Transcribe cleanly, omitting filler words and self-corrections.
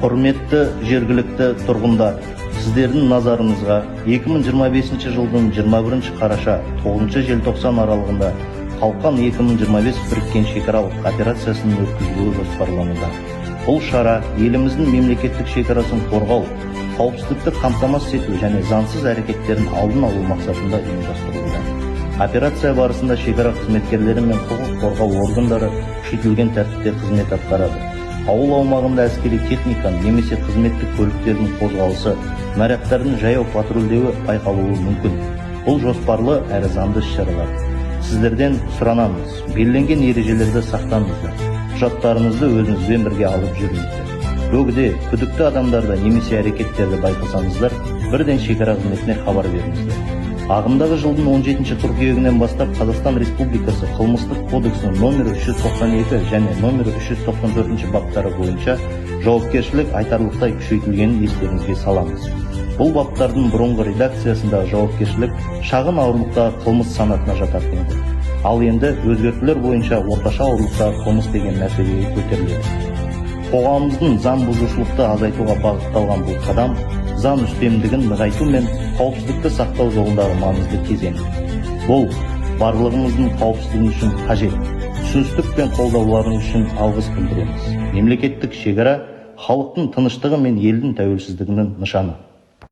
Құрметті жергілікті тұрғындар, сіздердің назарыңызға 2025 жылдың 21 қараша 9 желтоқсан аралығында Қалқан 2025 біріккен шекаралық операциясының өткізілуі жоспарлануда. Бұл шара еліміздің мемлекеттік шекарасын қорғау, қауіпсіздікті қамтамасыз ету және заңсыз әрекеттерін алдын алу мақсатында ұйымдастырылуда. Операция барысында шекара қызметкерлері мен құқық қорғау органдары күшейтілген тәртіпте қызмет атқарады. Ауыл аумағында әскери техника немесе қызметтік көліктердің қозғалысы, нарядтардың жаяу патрульдеуі байқалуы мүмкін. Бұл жоспарлы әрі заңды іс-шаралар. Сіздерден сұранамыз, белгіленген ережелерді сақтаңыздар. Құжаттарыңызды өзіңізбен бірге алып жүріңіздер. Бөгде күдікті адамдарды немесе әрекеттерді байқасаңыздар, бірден шекара қызметіне хабар беріңіздер. Ағымдағы жылдың 17 қыркүйегінен бастап Қазақстан Республикасы қылмыстық кодексінің номері 392 және номері 394 баптары бойынша жауапкершілік айтарлықтай күшейтілгенін естеріңізге саламыз. Бұл баптардың бұрынғы редакциясындағы жауапкершілік шағын ауырлықтағы қылмыс санатына жататын еді. Ал енді өзгертулер бойынша орташа ауырлықтағы қылмыс деген мәртебеге көтеріледі. Қоғамымыздың заң бұзушылықты азайтуға бағытталған бұл қадам заң үстемдігін нығайту мен қауіпсіздікті сақтау жолындағы маңызды кезең. Бұл барлығымыздың қауіпсіздігі үшін қажет. Түсіністік пен қолдауларыңыз үшін алғыс білдіреміз. Мемлекеттік шекара халықтың тыныштығы мен елдің тәуелсіздігінің нышаны.